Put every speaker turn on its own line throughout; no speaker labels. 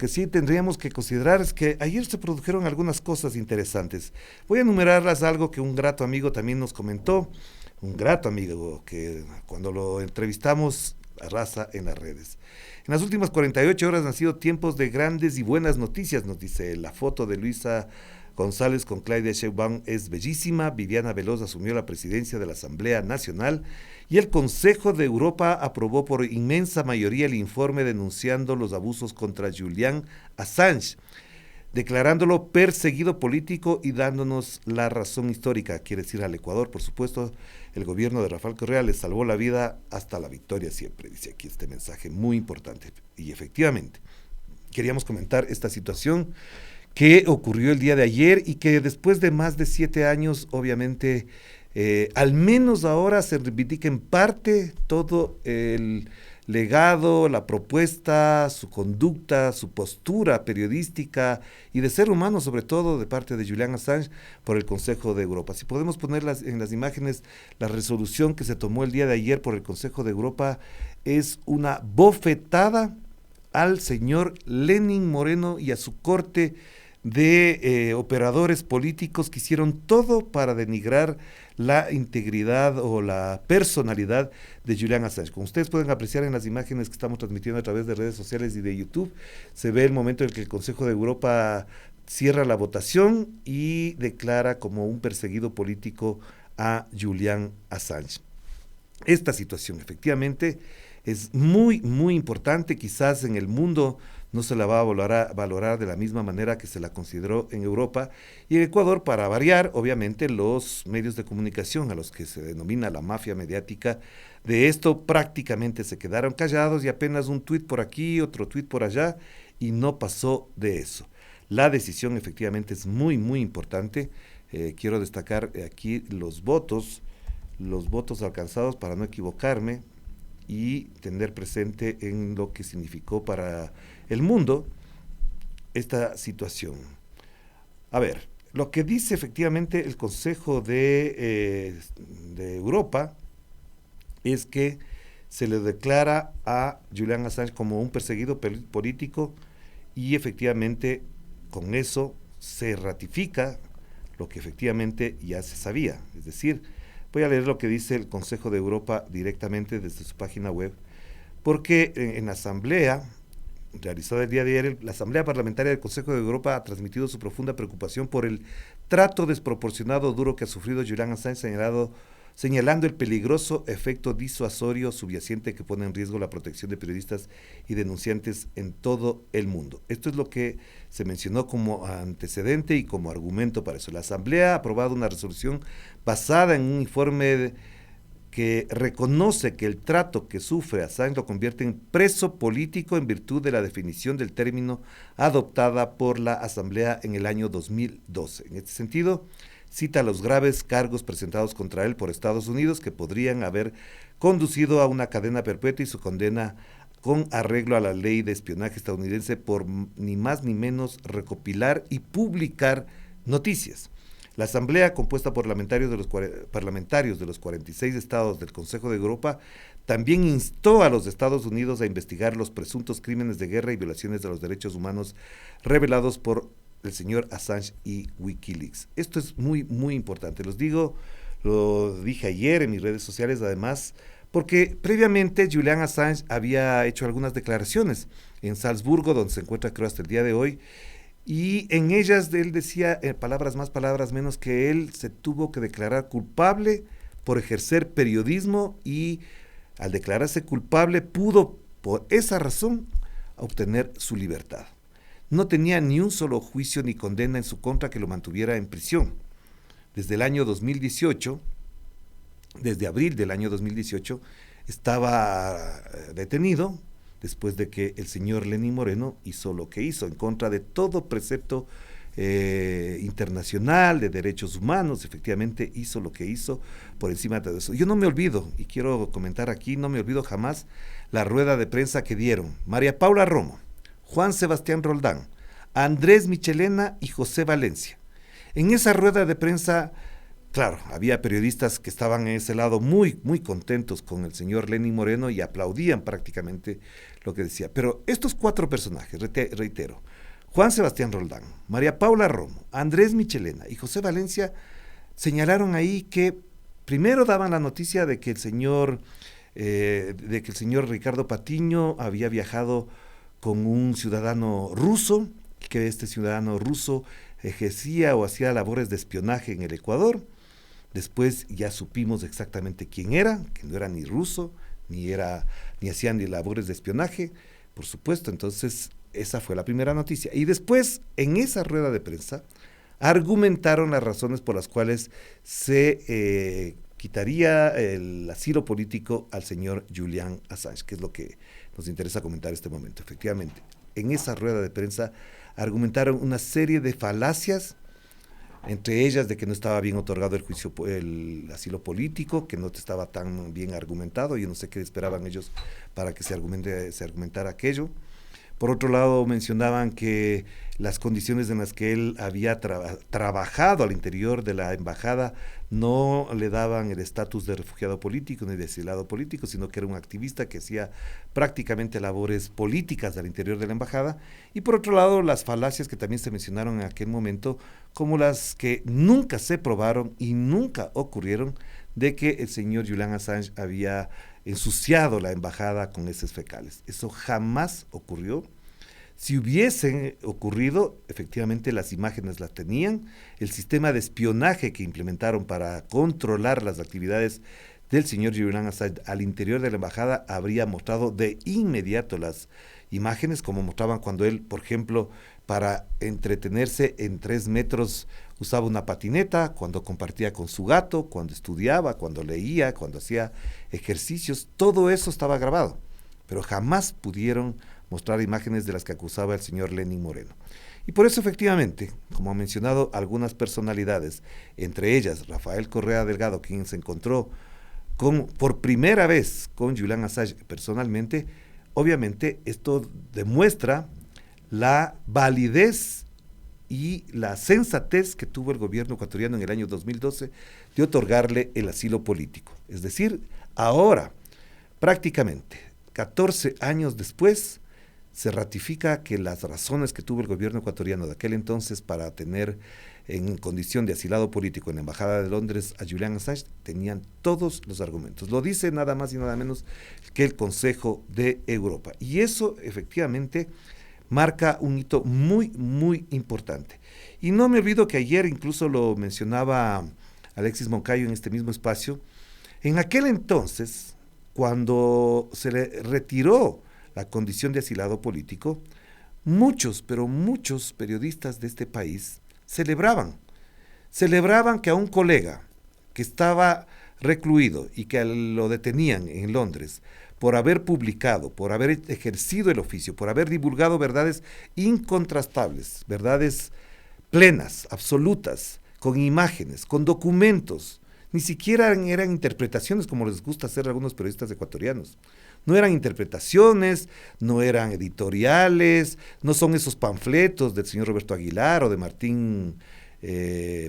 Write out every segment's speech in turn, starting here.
que sí tendríamos que considerar es que ayer se produjeron algunas cosas interesantes. Voy a enumerarlas, algo que un grato amigo también nos comentó, un grato amigo que cuando lo entrevistamos arrasa en las redes. En las últimas 48 horas han sido tiempos de grandes y buenas noticias, nos dice. La foto de Luisa González con Claudia Sheinbaum es bellísima. Viviana Veloz asumió la presidencia de la Asamblea Nacional y el Consejo de Europa aprobó por inmensa mayoría el informe denunciando los abusos contra Julian Assange, declarándolo perseguido político y dándonos la razón histórica, quiere decir al Ecuador, por supuesto. El gobierno de Rafael Correa les salvó la vida hasta la victoria siempre, dice aquí este mensaje muy importante. Y efectivamente, queríamos comentar esta situación que ocurrió el día de ayer y que después de más de 7 años, obviamente, al menos ahora se reivindica en parte todo el legado, la propuesta, su conducta, su postura periodística y de ser humano, sobre todo de parte de Julian Assange por el Consejo de Europa. Si podemos poner en las imágenes la resolución que se tomó el día de ayer por el Consejo de Europa, es una bofetada al señor Lenin Moreno y a su corte de operadores políticos que hicieron todo para denigrar la integridad o la personalidad de Julian Assange. Como ustedes pueden apreciar en las imágenes que estamos transmitiendo a través de redes sociales y de YouTube, se ve el momento en que el Consejo de Europa cierra la votación y declara como un perseguido político a Julian Assange. Esta situación efectivamente es muy, muy importante. Quizás en el mundo no se la va a valorar de la misma manera que se la consideró en Europa y en Ecuador, para variar, obviamente los medios de comunicación a los que se denomina la mafia mediática de esto prácticamente se quedaron callados y apenas un tuit por aquí, otro tuit por allá y no pasó de eso. La decisión efectivamente es muy, muy importante. Quiero destacar aquí los votos alcanzados para no equivocarme y tener presente en lo que significó para el mundo esta situación. A ver, lo que dice efectivamente el Consejo de Europa es que se le declara a Julian Assange como un perseguido político y efectivamente con eso se ratifica lo que efectivamente ya se sabía. Es decir, voy a leer lo que dice el Consejo de Europa directamente desde su página web, porque en la asamblea realizada el día de ayer, la Asamblea Parlamentaria del Consejo de Europa ha transmitido su profunda preocupación por el trato desproporcionado duro que ha sufrido Julian Assange, señalando el peligroso efecto disuasorio subyacente que pone en riesgo la protección de periodistas y denunciantes en todo el mundo. Esto es lo que se mencionó como antecedente y como argumento para eso. La Asamblea ha aprobado una resolución basada en un informe que reconoce que el trato que sufre Assange lo convierte en preso político en virtud de la definición del término adoptada por la Asamblea en el año 2012. En este sentido, cita los graves cargos presentados contra él por Estados Unidos que podrían haber conducido a una cadena perpetua y su condena con arreglo a la ley de espionaje estadounidense por ni más ni menos recopilar y publicar noticias. La Asamblea, compuesta por parlamentarios de los 46 estados del Consejo de Europa, también instó a los Estados Unidos a investigar los presuntos crímenes de guerra y violaciones de los derechos humanos revelados por el señor Assange y Wikileaks. Esto es muy, muy importante. Lo dije ayer en mis redes sociales, además, porque previamente Julian Assange había hecho algunas declaraciones en Salzburgo, donde se encuentra creo hasta el día de hoy, y en ellas él decía, palabras más, palabras menos, que él se tuvo que declarar culpable por ejercer periodismo y al declararse culpable pudo por esa razón obtener su libertad. No tenía ni un solo juicio ni condena en su contra que lo mantuviera en prisión. Desde el año 2018, desde abril del año 2018, estaba detenido después de que el señor Lenin Moreno hizo lo que hizo, en contra de todo precepto internacional de derechos humanos. Efectivamente hizo lo que hizo por encima de todo eso. Yo no me olvido, y quiero comentar aquí, no me olvido jamás la rueda de prensa que dieron María Paula Romo, Juan Sebastián Roldán, Andrés Michelena y José Valencia. En esa rueda de prensa claro, había periodistas que estaban en ese lado muy, muy contentos con el señor Lenín Moreno y aplaudían prácticamente lo que decía. Pero estos 4 personajes, reitero, Juan Sebastián Roldán, María Paula Romo, Andrés Michelena y José Valencia, señalaron ahí que primero daban la noticia de que el señor Ricardo Patiño había viajado con un ciudadano ruso, que este ciudadano ruso ejercía o hacía labores de espionaje en el Ecuador. Después ya supimos exactamente quién era, que no era ni ruso, ni hacía ni labores de espionaje, por supuesto. Entonces, esa fue la primera noticia. Y después, en esa rueda de prensa, argumentaron las razones por las cuales se quitaría el asilo político al señor Julian Assange, que es lo que nos interesa comentar en este momento. Efectivamente, en esa rueda de prensa argumentaron una serie de falacias, entre ellas de que no estaba bien otorgado el asilo político, que no estaba tan bien argumentado. Yo no sé qué esperaban ellos para que se argumentara aquello. Por otro lado, mencionaban que las condiciones en las que él había trabajado al interior de la embajada no le daban el estatus de refugiado político ni de exilado político, sino que era un activista que hacía prácticamente labores políticas al interior de la embajada. Y por otro lado, las falacias que también se mencionaron en aquel momento, como las que nunca se probaron y nunca ocurrieron, de que el señor Julian Assange había ensuciado la embajada con heces fecales. Eso jamás ocurrió. Si hubiesen ocurrido, efectivamente las imágenes las tenían. El sistema de espionaje que implementaron para controlar las actividades del señor Julian Assange al interior de la embajada habría mostrado de inmediato las imágenes, como mostraban cuando él, por ejemplo, para entretenerse en 3 metros usaba una patineta, cuando compartía con su gato, cuando estudiaba, cuando leía, cuando hacía ejercicios. Todo eso estaba grabado, pero jamás pudieron mostrar imágenes de las que acusaba el señor Lenín Moreno. Y por eso, efectivamente, como ha mencionado algunas personalidades, entre ellas Rafael Correa Delgado, quien se encontró por primera vez con Julian Assange personalmente, obviamente esto demuestra la validez y la sensatez que tuvo el gobierno ecuatoriano en el año 2012 de otorgarle el asilo político. Es decir, ahora, prácticamente 14 años después, se ratifica que las razones que tuvo el gobierno ecuatoriano de aquel entonces para tener en condición de asilado político en la Embajada de Londres a Julian Assange tenían todos los argumentos. Lo dice nada más y nada menos que el Consejo de Europa. Y eso efectivamente marca un hito muy, muy importante. Y no me olvido que ayer incluso lo mencionaba Alexis Moncayo en este mismo espacio. En aquel entonces, cuando se le retiró la condición de asilado político, muchos, pero muchos periodistas de este país celebraban que a un colega que estaba recluido y que lo detenían en Londres por haber publicado, por haber ejercido el oficio, por haber divulgado verdades incontrastables, verdades plenas, absolutas, con imágenes, con documentos, ni siquiera eran interpretaciones como les gusta hacer a algunos periodistas ecuatorianos. No eran interpretaciones, no eran editoriales, no son esos panfletos del señor Roberto Aguilar o de Martín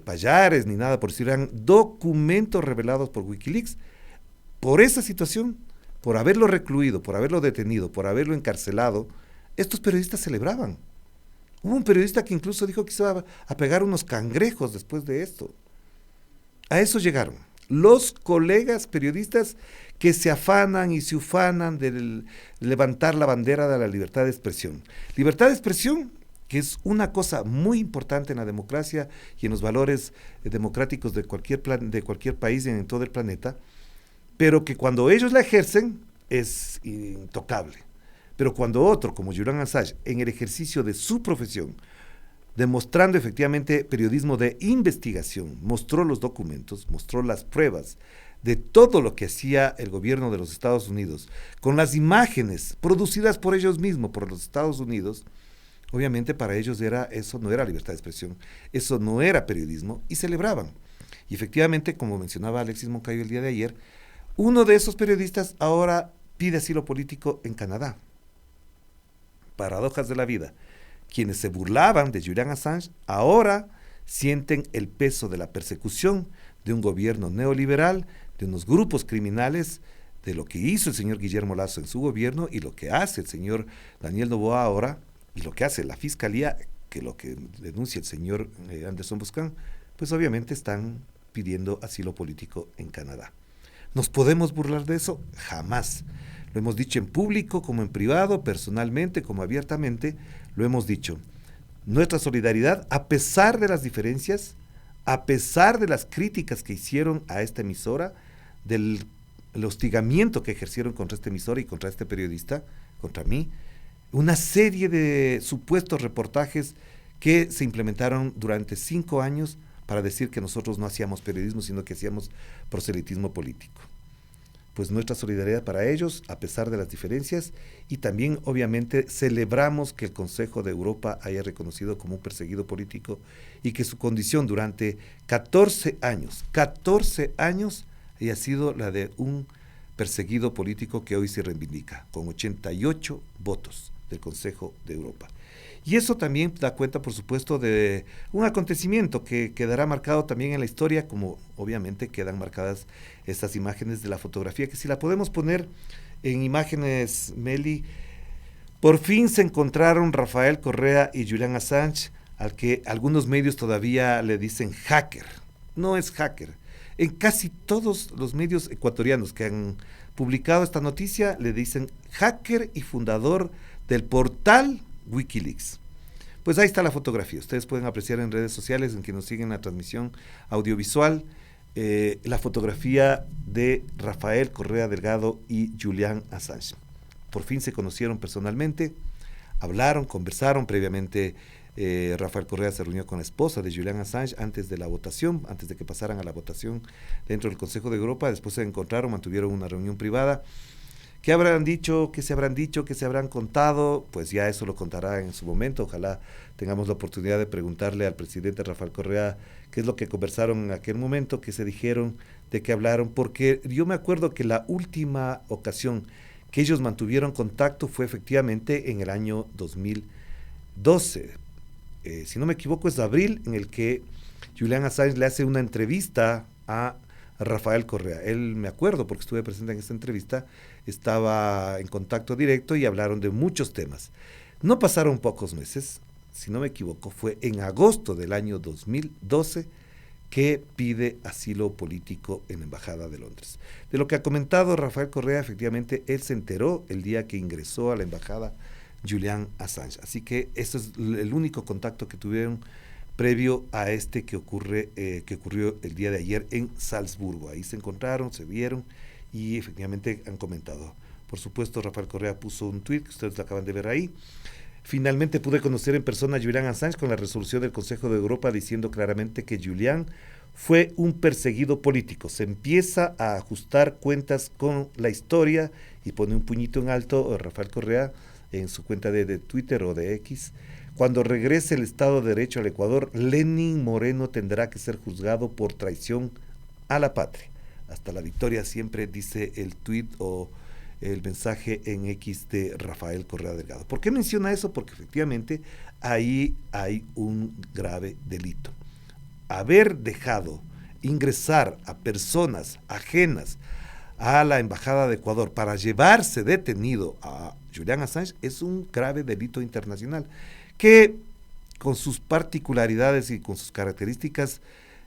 Payares, ni nada por decir, eran documentos revelados por Wikileaks. Por esa situación, por haberlo recluido, por haberlo detenido, por haberlo encarcelado, estos periodistas celebraban. Hubo un periodista que incluso dijo que se iba a pegar unos cangrejos después de esto. A eso llegaron los colegas periodistas que se afanan y se ufanan de levantar la bandera de la libertad de expresión. Libertad de expresión, que es una cosa muy importante en la democracia y en los valores democráticos de cualquier país en todo el planeta, pero que cuando ellos la ejercen es intocable. Pero cuando otro, como Julian Assange, en el ejercicio de su profesión, demostrando efectivamente periodismo de investigación, mostró los documentos, mostró las pruebas de todo lo que hacía el gobierno de los Estados Unidos, con las imágenes producidas por ellos mismos, por los Estados Unidos, obviamente para ellos eso no era libertad de expresión, eso no era periodismo, y celebraban. Y efectivamente, como mencionaba Alexis Moncayo el día de ayer, uno de esos periodistas ahora pide asilo político en Canadá. Paradojas de la vida. Quienes se burlaban de Julian Assange ahora sienten el peso de la persecución de un gobierno neoliberal, de unos grupos criminales, de lo que hizo el señor Guillermo Lasso en su gobierno y lo que hace el señor Daniel Noboa ahora y lo que hace la Fiscalía, que lo que denuncia el señor Anderson Buscán, pues obviamente están pidiendo asilo político en Canadá. ¿Nos podemos burlar de eso? Jamás. Lo hemos dicho en público, como en privado, personalmente, como abiertamente, lo hemos dicho. Nuestra solidaridad, a pesar de las diferencias, a pesar de las críticas que hicieron a esta emisora, del hostigamiento que ejercieron contra esta emisora y contra este periodista, contra mí, una serie de supuestos reportajes que se implementaron durante 5 años para decir que nosotros no hacíamos periodismo, sino que hacíamos proselitismo político. Pues nuestra solidaridad para ellos, a pesar de las diferencias, y también obviamente celebramos que el Consejo de Europa haya reconocido como un perseguido político y que su condición durante 14 años, haya sido la de un perseguido político que hoy se reivindica, con 88 votos del Consejo de Europa. Y eso también da cuenta, por supuesto, de un acontecimiento que quedará marcado también en la historia, como obviamente quedan marcadas estas imágenes de la fotografía, que si la podemos poner en imágenes, Meli, por fin se encontraron Rafael Correa y Julian Assange, al que algunos medios todavía le dicen hacker. No es hacker. En casi todos los medios ecuatorianos que han publicado esta noticia le dicen hacker y fundador del portal Wikileaks. Pues ahí está la fotografía. Ustedes pueden apreciar en redes sociales, en quienes nos siguen la transmisión audiovisual, la fotografía de Rafael Correa Delgado y Julian Assange. Por fin se conocieron personalmente, hablaron, conversaron previamente. Rafael Correa se reunió con la esposa de Julian Assange antes de la votación, antes de que pasaran a la votación dentro del Consejo de Europa. Después se encontraron, mantuvieron una reunión privada. ¿Qué habrán dicho? ¿Qué se habrán dicho? ¿Qué se habrán contado? Pues ya eso lo contará en su momento. Ojalá tengamos la oportunidad de preguntarle al presidente Rafael Correa qué es lo que conversaron en aquel momento, qué se dijeron, de qué hablaron, porque yo me acuerdo que la última ocasión que ellos mantuvieron contacto fue efectivamente en el año 2012. Si no me equivoco es abril, en el que Julian Assange le hace una entrevista a Rafael Correa. Él, me acuerdo porque estuve presente en esta entrevista, estaba en contacto directo y hablaron de muchos temas. No pasaron pocos meses, si no me equivoco, fue en agosto del año 2012 que pide asilo político en la Embajada de Londres. De lo que ha comentado Rafael Correa, efectivamente, él se enteró el día que ingresó a la Embajada Julian Assange. Así que eso es el único contacto que tuvieron previo a este que ocurrió el día de ayer en Salzburgo. Ahí se encontraron, se vieron y efectivamente han comentado. Por supuesto, Rafael Correa puso un tuit que ustedes lo acaban de ver ahí. Finalmente pude conocer en persona a Julian Assange con la resolución del Consejo de Europa diciendo claramente que Julian fue un perseguido político. Se empieza a ajustar cuentas con la historia y pone un puñito en alto Rafael Correa en su cuenta de Twitter o de X. Cuando regrese el Estado de Derecho al Ecuador, Lenín Moreno tendrá que ser juzgado por traición a la patria. Hasta la victoria siempre, dice el tuit o el mensaje en X de Rafael Correa Delgado. ¿Por qué menciona eso? Porque efectivamente ahí hay un grave delito. Haber dejado ingresar a personas ajenas a la Embajada de Ecuador para llevarse detenido a Julian Assange es un grave delito internacional que con sus particularidades y con sus características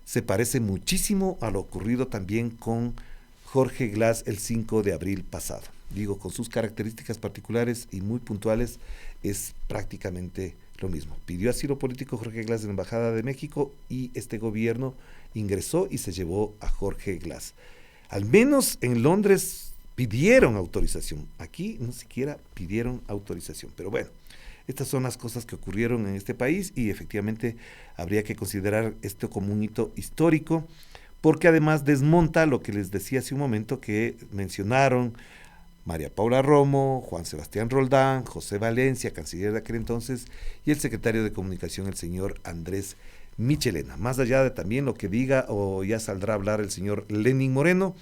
se parece muchísimo a lo ocurrido también con Jorge Glass el 5 de abril pasado. Digo, con sus características particulares y muy puntuales, es prácticamente lo mismo. Pidió asilo político Jorge Glass en la Embajada de México y este gobierno ingresó y se llevó a Jorge Glass. Al menos en Londres pidieron autorización. Aquí no siquiera pidieron autorización. Pero bueno, estas son las cosas que ocurrieron en este país y efectivamente habría que considerar esto como un hito histórico, porque además desmonta lo que les decía hace un momento que mencionaron María Paula Romo, Juan Sebastián Roldán, José Valencia, canciller de aquel entonces, y el secretario de Comunicación, el señor Andrés Michelena. Más allá de también lo que diga o ya saldrá a hablar el señor Lenín Moreno,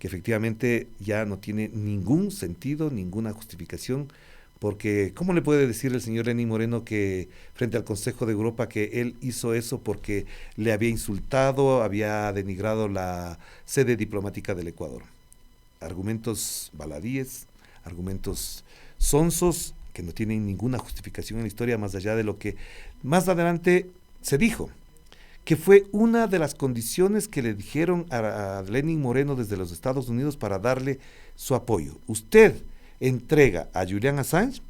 que efectivamente ya no tiene ningún sentido, ninguna justificación, porque ¿cómo le puede decir el señor Lenín Moreno que frente al Consejo de Europa que él hizo eso porque le había insultado, había denigrado la sede diplomática del Ecuador? Argumentos baladíes, argumentos sonsos que no tienen ninguna justificación en la historia más allá de lo que más adelante se dijo, que fue una de las condiciones que le dijeron a Lenín Moreno desde los Estados Unidos para darle su apoyo. Usted entrega a Julian Assange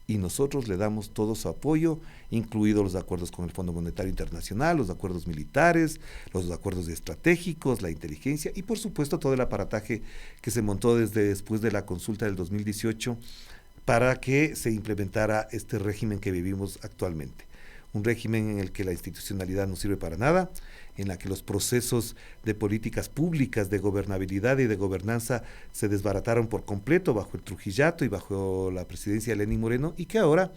y nosotros le damos todo su apoyo, incluidos los acuerdos con el Fondo Monetario Internacional, los acuerdos militares, los acuerdos estratégicos, la inteligencia y por supuesto todo el aparataje que se montó desde después de la consulta del 2018 para que se implementara este régimen que vivimos actualmente. Un régimen en el que la institucionalidad no sirve para nada, en la que los procesos de políticas públicas, de gobernabilidad y de gobernanza se desbarataron por completo bajo el Trujillato y bajo la presidencia de Lenín Moreno, y que ahora,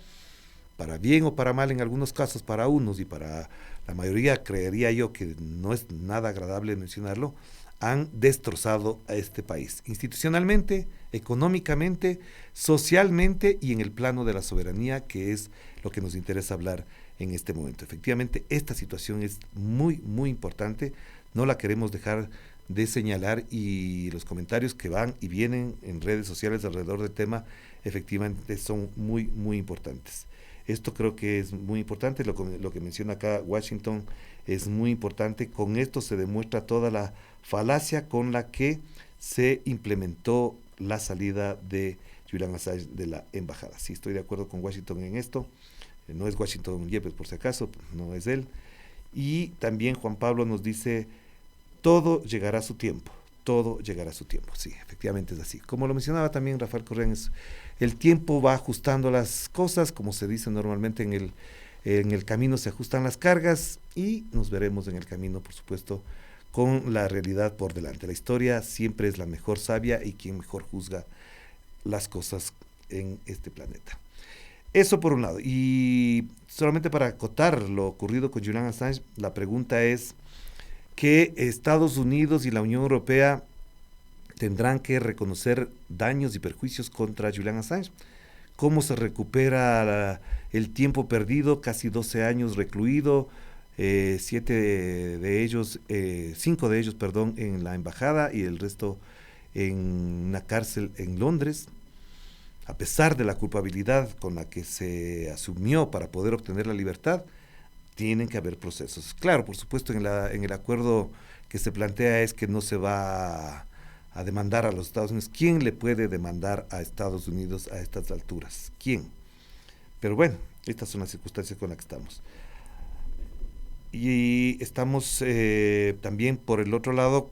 para bien o para mal en algunos casos, para unos y para la mayoría, creería yo que no es nada agradable mencionarlo, han destrozado a este país, institucionalmente, económicamente, socialmente y en el plano de la soberanía, que es lo que nos interesa hablar en este momento. Efectivamente, esta situación es muy, muy importante, no la queremos dejar de señalar y los comentarios que van y vienen en redes sociales alrededor del tema efectivamente son muy, muy importantes. Esto creo que es muy importante, lo que menciona acá Washington es muy importante. Con esto se demuestra toda la falacia con la que se implementó la salida de Julian Assange de la embajada. Sí, estoy de acuerdo con Washington en esto. No es Washington Yepes por si acaso, no es él. Y también Juan Pablo nos dice, todo llegará a su tiempo, todo llegará a su tiempo. Sí, efectivamente es así. Como lo mencionaba también Rafael Correa, el tiempo va ajustando las cosas, como se dice normalmente en el camino se ajustan las cargas y nos veremos en el camino, por supuesto, con la realidad por delante. La historia siempre es la mejor sabia y quien mejor juzga las cosas en este planeta. Eso por un lado. Y solamente para acotar lo ocurrido con Julian Assange, la pregunta es que Estados Unidos y la Unión Europea tendrán que reconocer daños y perjuicios contra Julian Assange. ¿Cómo se recupera el tiempo perdido? Casi 12 años recluido, 5 de ellos, en la embajada y el resto en una cárcel en Londres. A pesar de la culpabilidad con la que se asumió para poder obtener la libertad, tienen que haber procesos. Claro, por supuesto, en el acuerdo que se plantea es que no se va a demandar a los Estados Unidos. ¿Quién le puede demandar a Estados Unidos a estas alturas? ¿Quién? Pero bueno, estas son las circunstancias con las que estamos. Y estamos también, por el otro lado,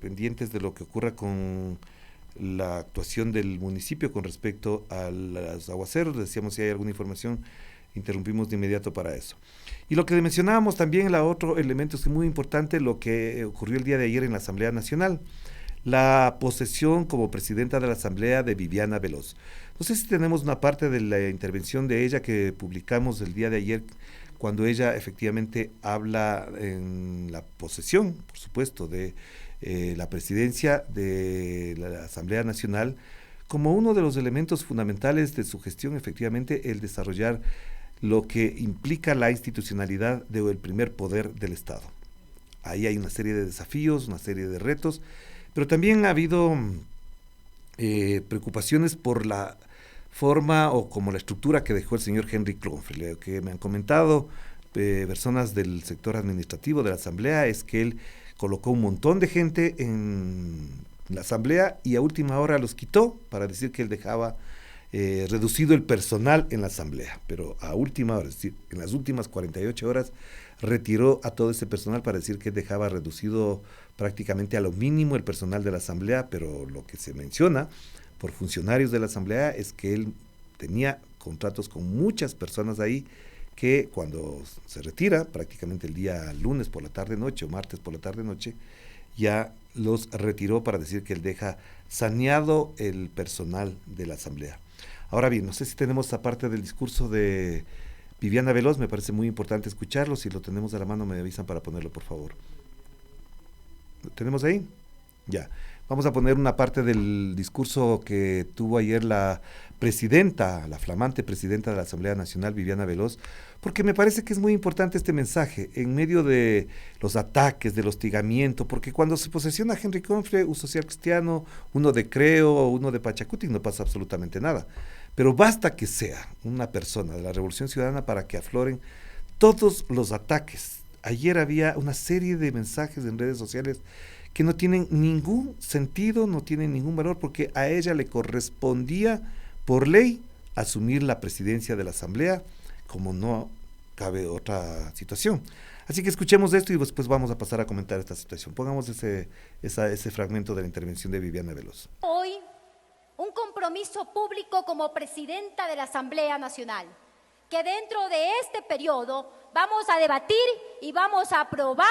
pendientes de lo que ocurra con la actuación del municipio con respecto a los aguaceros. Decíamos si hay alguna información, interrumpimos de inmediato para eso. Y lo que mencionábamos también, el otro elemento es muy importante, lo que ocurrió el día de ayer en la Asamblea Nacional, la posesión como presidenta de la Asamblea de Viviana Veloz. No sé si tenemos una parte de la intervención de ella que publicamos el día de ayer, cuando ella efectivamente habla en la posesión, por supuesto, de la presidencia de la Asamblea Nacional, como uno de los elementos fundamentales de su gestión, efectivamente, el desarrollar lo que implica la institucionalidad del primer poder del Estado. Ahí hay una serie de desafíos, una serie de retos, pero también ha habido preocupaciones por la forma o como la estructura que dejó el señor Henry Klonfeld, que me han comentado personas del sector administrativo de la Asamblea, es que él colocó un montón de gente en la Asamblea y a última hora los quitó para decir que él dejaba reducido el personal en la Asamblea, pero a última hora, es decir, en las últimas 48 horas retiró a todo ese personal para decir que él dejaba reducido prácticamente a lo mínimo el personal de la Asamblea, pero lo que se menciona por funcionarios de la Asamblea es que él tenía contratos con muchas personas ahí que cuando se retira, prácticamente el día lunes por la tarde-noche o martes por la tarde-noche, ya los retiró para decir que él deja saneado el personal de la Asamblea. Ahora bien, no sé si tenemos aparte del discurso de Viviana Veloz, me parece muy importante escucharlo, si lo tenemos a la mano me avisan para ponerlo, por favor. ¿Lo tenemos ahí? Ya. Vamos a poner una parte del discurso que tuvo ayer la presidenta, la flamante presidenta de la Asamblea Nacional, Viviana Veloz, porque me parece que es muy importante este mensaje en medio de los ataques, del hostigamiento, porque cuando se posesiona a Henry Confre, un social cristiano, uno de Creo, uno de Pachacuti, no pasa absolutamente nada. Pero basta que sea una persona de la Revolución Ciudadana para que afloren todos los ataques. Ayer había una serie de mensajes en redes sociales que no tienen ningún sentido, no tienen ningún valor, porque a ella le correspondía por ley asumir la presidencia de la Asamblea, como no cabe otra situación. Así que escuchemos esto y después vamos a pasar a comentar esta situación. Pongamos ese fragmento de la intervención de Viviana Veloz.
Hoy, un compromiso público como presidenta de la Asamblea Nacional, que dentro de este periodo vamos a debatir y vamos a aprobar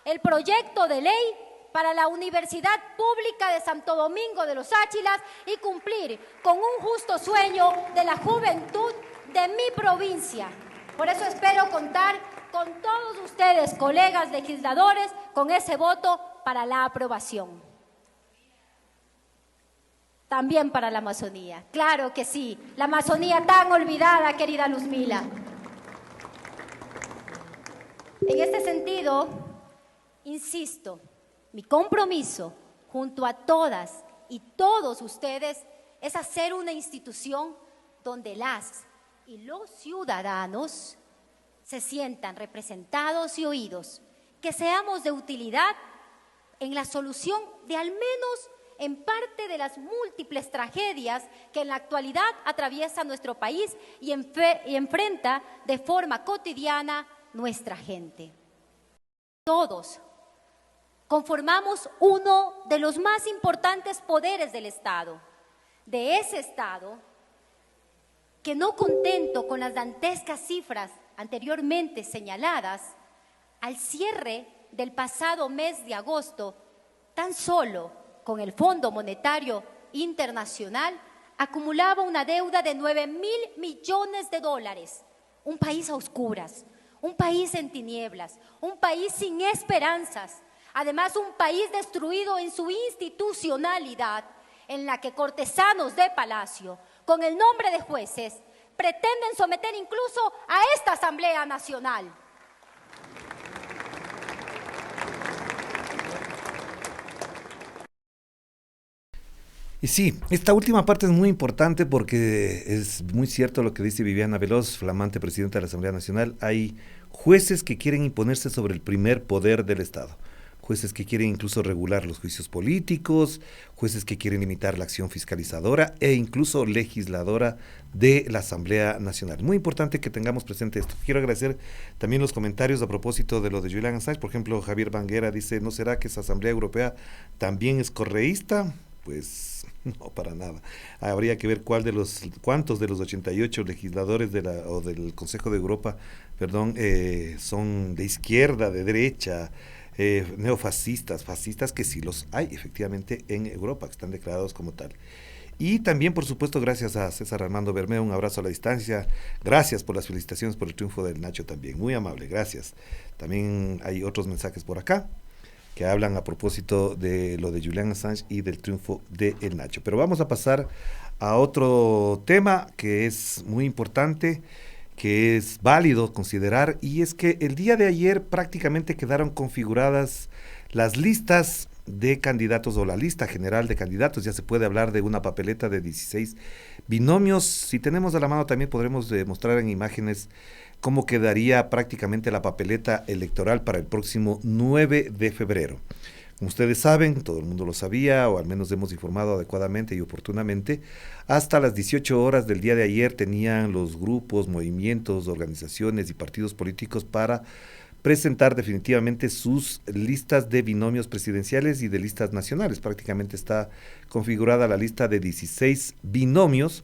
el proyecto de ley para la Universidad Pública de Santo Domingo de los Áchilas y cumplir con un justo sueño de la juventud de mi provincia. Por eso espero contar con todos ustedes, colegas legisladores, con ese voto para la aprobación. También para la Amazonía, claro que sí, la Amazonía tan olvidada, querida Luzmila. En este sentido, insisto, mi compromiso junto a todas y todos ustedes es hacer una institución donde las y los ciudadanos se sientan representados y oídos, que seamos de utilidad en la solución de al menos en parte de las múltiples tragedias que en la actualidad atraviesa nuestro país y enfrenta de forma cotidiana nuestra gente. Todos conformamos uno de los más importantes poderes del Estado, de ese Estado que, no contento con las dantescas cifras anteriormente señaladas, al cierre del pasado mes de agosto, tan solo con el Fondo Monetario Internacional, acumulaba una deuda de 9.000 millones de dólares. Un país a oscuras, un país en tinieblas, un país sin esperanzas. Además, un país destruido en su institucionalidad, en la que cortesanos de palacio, con el nombre de jueces, pretenden someter incluso a esta Asamblea Nacional.
Y sí, esta última parte es muy importante porque es muy cierto lo que dice Viviana Veloz, flamante presidenta de la Asamblea Nacional. Hay jueces que quieren imponerse sobre el primer poder del Estado. Jueces que quieren incluso regular los juicios políticos, jueces que quieren limitar la acción fiscalizadora e incluso legisladora de la Asamblea Nacional. Muy importante que tengamos presente esto. Quiero agradecer también los comentarios a propósito de lo de Julian Assange. Por ejemplo, Javier Banguera dice, ¿no será que esa Asamblea Europea también es correísta? Pues no, para nada. Habría que ver cuántos de los 88 legisladores del Consejo de Europa, son de izquierda, de derecha, neofascistas, fascistas, que sí los hay efectivamente en Europa, que están declarados como tal. Y también, por supuesto, gracias a César Armando Bermeo, un abrazo a la distancia. Gracias por las felicitaciones por el triunfo del Nacho también, muy amable, gracias. También hay otros mensajes por acá que hablan a propósito de lo de Julian Assange y del triunfo de El Nacho. Pero vamos a pasar a otro tema que es muy importante, que es válido considerar, y es que el día de ayer prácticamente quedaron configuradas las listas de candidatos o la lista general de candidatos. Ya se puede hablar de una papeleta de 16 binomios. Si tenemos a la mano también podremos mostrar en imágenes cómo quedaría prácticamente la papeleta electoral para el próximo 9 de febrero. Como ustedes saben, todo el mundo lo sabía, o al menos hemos informado adecuadamente y oportunamente, hasta las 18 horas del día de ayer tenían los grupos, movimientos, organizaciones y partidos políticos para presentar definitivamente sus listas de binomios presidenciales y de listas nacionales. Prácticamente está configurada la lista de 16 binomios,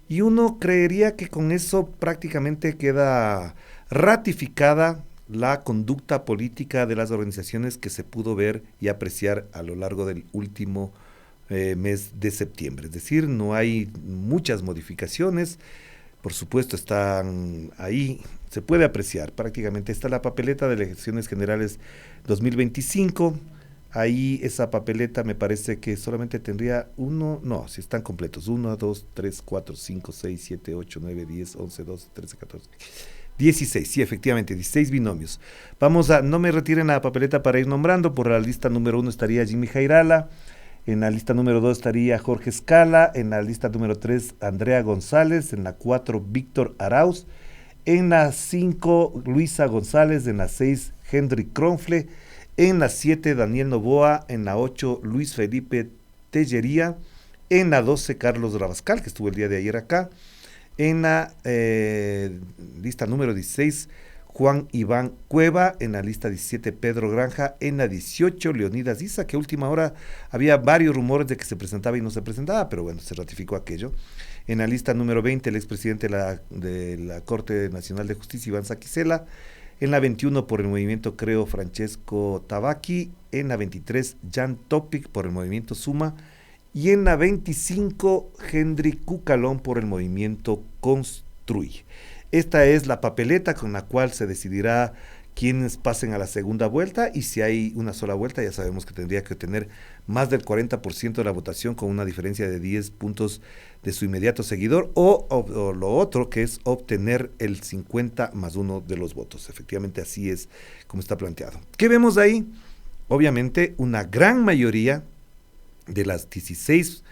y uno creería que con eso prácticamente queda ratificada la conducta política de las organizaciones que se pudo ver y apreciar a lo largo del último mes de septiembre. Es decir, no hay muchas modificaciones, por supuesto están ahí, se puede apreciar prácticamente. Está la papeleta de elecciones generales 2025, Ahí esa papeleta me parece que solamente tendría uno, no, si están completos, 1, 2, 3, 4, 5, 6, 7, 8, 9, 10, 11, 12, 13, 14, 16, sí, efectivamente, 16 binomios. Vamos a, no me retiren la papeleta para ir nombrando, por la lista número 1 estaría Jimmy Jairala, en la lista número 2 estaría Jorge Escala, en la lista número 3 Andrea González, en la 4 Víctor Arauz, en la 5 Luisa González, en la 6 Henry Kronfle, en la 7 Daniel Novoa, en la 8 Luis Felipe Tellería, en la 12 Carlos Rabascal, que estuvo el día de ayer acá, en la lista número 16 Juan Iván Cueva, en la lista 17 Pedro Granja, en la 18 Leonidas Issa, que a última hora había varios rumores de que se presentaba y no se presentaba, pero bueno, se ratificó aquello. En la lista número 20 el expresidente de la Corte Nacional de Justicia, Iván Saquicela. En la 21 por el movimiento Creo, Francesco Tabaqui. En la 23 Jan Topic por el movimiento Suma. Y en la 25 Henry Cucalón por el movimiento Construye. Esta es la papeleta con la cual se decidirá quiénes pasen a la segunda vuelta, y si hay una sola vuelta ya sabemos que tendría que tener más del 40% de la votación con una diferencia de 10 puntos de su inmediato seguidor, o lo otro que es obtener el 50 más 1 de los votos. Efectivamente así es como está planteado. ¿Qué vemos ahí? Obviamente una gran mayoría de las 16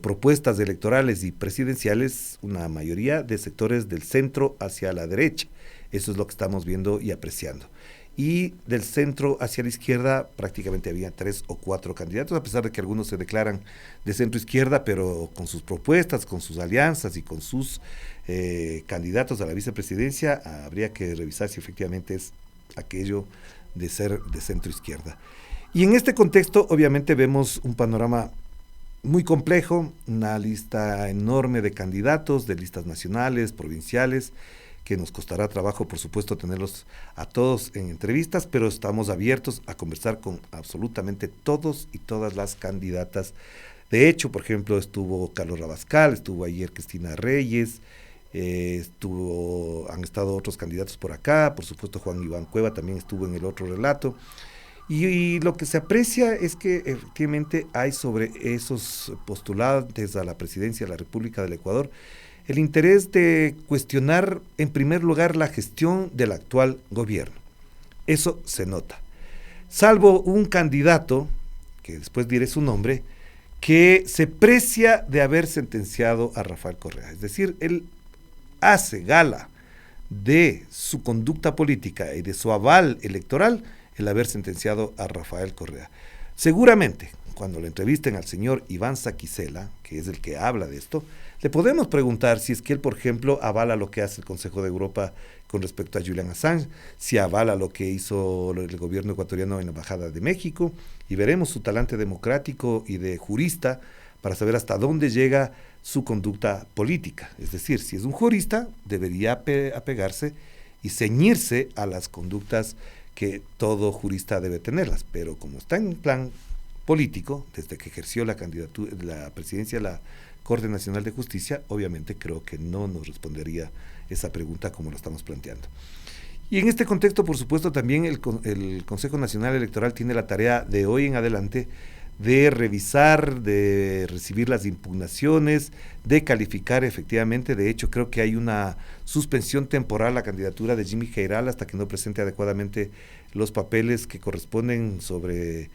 propuestas electorales y presidenciales, una mayoría de sectores del centro hacia la derecha. Eso es lo que estamos viendo y apreciando. Y del centro hacia la izquierda prácticamente había 3 o 4 candidatos, a pesar de que algunos se declaran de centro izquierda, pero con sus propuestas, con sus alianzas y con sus candidatos a la vicepresidencia, habría que revisar si efectivamente es aquello de ser de centro izquierda. Y en este contexto, obviamente, vemos un panorama muy complejo, una lista enorme de candidatos, de listas nacionales, provinciales, que nos costará trabajo, por supuesto, tenerlos a todos en entrevistas, pero estamos abiertos a conversar con absolutamente todos y todas las candidatas. De hecho, por ejemplo, estuvo Carlos Rabascal, estuvo ayer Cristina Reyes, han estado otros candidatos por acá, por supuesto Juan Iván Cueva también estuvo en el otro relato. Y lo que se aprecia es que efectivamente hay sobre esos postulantes a la presidencia de la República del Ecuador el interés de cuestionar en primer lugar la gestión del actual gobierno. Eso se nota. Salvo un candidato, que después diré su nombre, que se precia de haber sentenciado a Rafael Correa. Es decir, él hace gala de su conducta política y de su aval electoral el haber sentenciado a Rafael Correa. Seguramente, cuando le entrevisten al señor Iván Saquicela, que es el que habla de esto, le podemos preguntar si es que él, por ejemplo, avala lo que hace el Consejo de Europa con respecto a Julian Assange, si avala lo que hizo el gobierno ecuatoriano en la Embajada de México, y veremos su talante democrático y de jurista para saber hasta dónde llega su conducta política. Es decir, si es un jurista, debería apegarse y ceñirse a las conductas que todo jurista debe tenerlas, pero como está en plan político, desde que ejerció la candidatura, la presidencia de la Corte Nacional de Justicia, obviamente creo que no nos respondería esa pregunta como lo estamos planteando. Y en este contexto, por supuesto, también el Consejo Nacional Electoral tiene la tarea de hoy en adelante de revisar, de recibir las impugnaciones, de calificar efectivamente. De hecho, creo que hay una suspensión temporal a la candidatura de Jimmy Jairala hasta que no presente adecuadamente los papeles que corresponden sobre,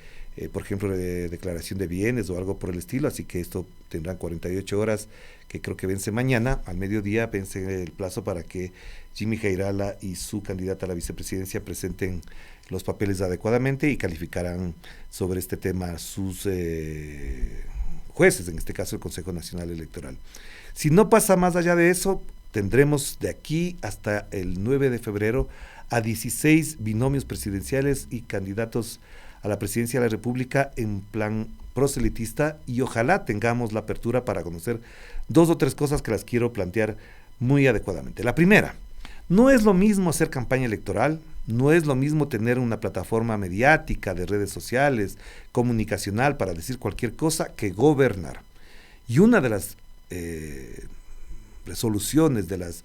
por ejemplo, de declaración de bienes o algo por el estilo, así que esto tendrán 48 horas, que creo que vence mañana, al mediodía vence el plazo para que Jimmy Jairala y su candidata a la vicepresidencia presenten los papeles adecuadamente y calificarán sobre este tema sus jueces, en este caso el Consejo Nacional Electoral. Si no pasa más allá de eso, tendremos de aquí hasta el 9 de febrero a 16 binomios presidenciales y candidatos a la presidencia de la República en plan proselitista, y ojalá tengamos la apertura para conocer 2 o 3 cosas que las quiero plantear muy adecuadamente. La primera, no es lo mismo hacer campaña electoral, no es lo mismo tener una plataforma mediática de redes sociales, comunicacional para decir cualquier cosa, que gobernar. Y una de las resoluciones, de las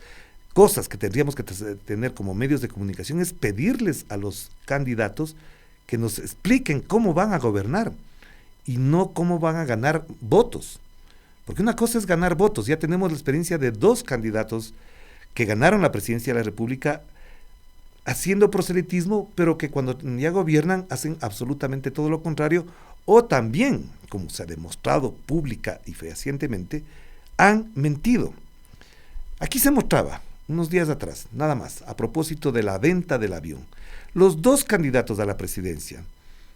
cosas que tendríamos que tener como medios de comunicación es pedirles a los candidatos que nos expliquen cómo van a gobernar y no cómo van a ganar votos. Porque una cosa es ganar votos, ya tenemos la experiencia de 2 candidatos que ganaron la presidencia de la República haciendo proselitismo, pero que cuando ya gobiernan hacen absolutamente todo lo contrario, o también, como se ha demostrado pública y fehacientemente, han mentido. Aquí se mostraba, unos días atrás, nada más, a propósito de la venta del avión, los 2 candidatos a la presidencia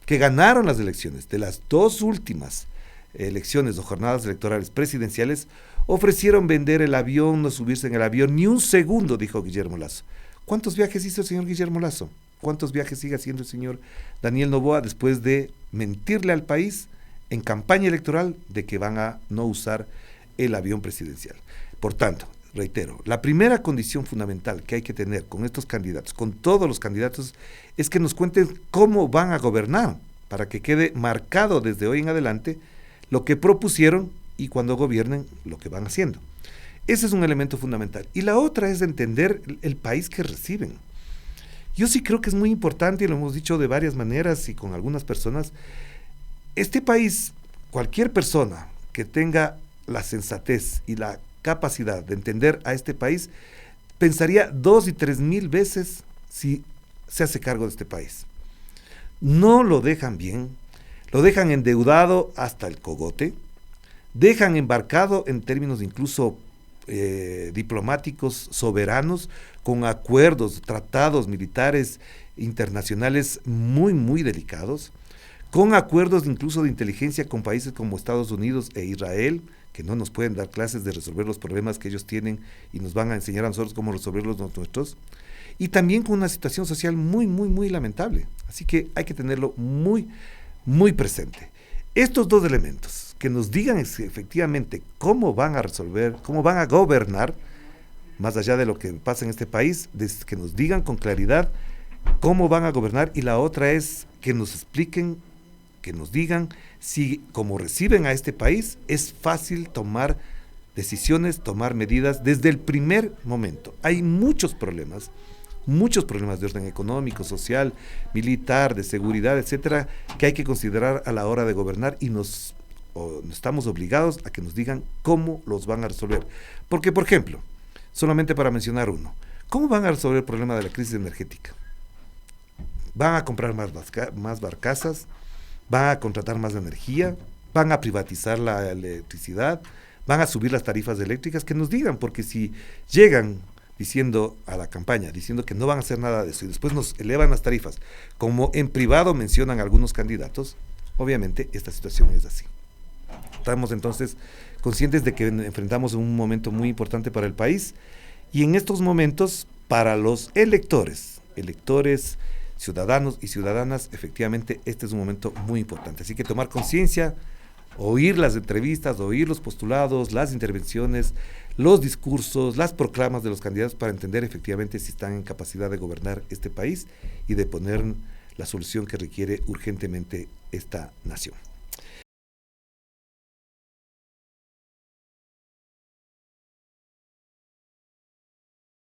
que ganaron las elecciones, de las 2 últimas elecciones o jornadas electorales presidenciales, ofrecieron vender el avión, no subirse en el avión, ni un segundo, dijo Guillermo Lasso. ¿Cuántos viajes hizo el señor Guillermo Lasso? ¿Cuántos viajes sigue haciendo el señor Daniel Noboa después de mentirle al país en campaña electoral de que van a no usar el avión presidencial? Por tanto, reitero, la primera condición fundamental que hay que tener con estos candidatos, con todos los candidatos, es que nos cuenten cómo van a gobernar, para que quede marcado desde hoy en adelante lo que propusieron y cuando gobiernen lo que van haciendo. Ese es un elemento fundamental. Y la otra es entender el país que reciben. Yo sí creo que es muy importante, y lo hemos dicho de varias maneras y con algunas personas, este país, cualquier persona que tenga la sensatez y la capacidad de entender a este país, pensaría 2 y 3 mil veces si se hace cargo de este país. No lo dejan bien, lo dejan endeudado hasta el cogote, dejan embarcado en términos incluso diplomáticos soberanos, con acuerdos, tratados militares internacionales muy, muy delicados, con acuerdos incluso de inteligencia con países como Estados Unidos e Israel, que no nos pueden dar clases de resolver los problemas que ellos tienen y nos van a enseñar a nosotros cómo resolver los nuestros, y también con una situación social muy, muy, muy lamentable. Así que hay que tenerlo muy, muy presente. Estos 2 elementos, que nos digan efectivamente cómo van a resolver, cómo van a gobernar, más allá de lo que pasa en este país, que nos digan con claridad cómo van a gobernar, y la otra es que nos expliquen, que nos digan si como reciben a este país es fácil tomar decisiones, tomar medidas desde el primer momento. Hay muchos problemas de orden económico, social, militar, de seguridad, etcétera, que hay que considerar a la hora de gobernar, y estamos obligados a que nos digan cómo los van a resolver. Porque, por ejemplo, solamente para mencionar uno, ¿cómo van a resolver el problema de la crisis energética? ¿Van a comprar más barcazas? ¿Van a contratar más energía? ¿Van a privatizar la electricidad? ¿Van a subir las tarifas eléctricas? Que nos digan, porque si llegan diciendo a la campaña, diciendo que no van a hacer nada de eso y después nos elevan las tarifas, como en privado mencionan algunos candidatos, obviamente esta situación es así. Estamos entonces conscientes de que enfrentamos un momento muy importante para el país, y en estos momentos para los electores, ciudadanos y ciudadanas, efectivamente este es un momento muy importante. Así que tomar conciencia, oír las entrevistas, oír los postulados, las intervenciones, los discursos, las proclamas de los candidatos, para entender efectivamente si están en capacidad de gobernar este país y de poner la solución que requiere urgentemente esta nación.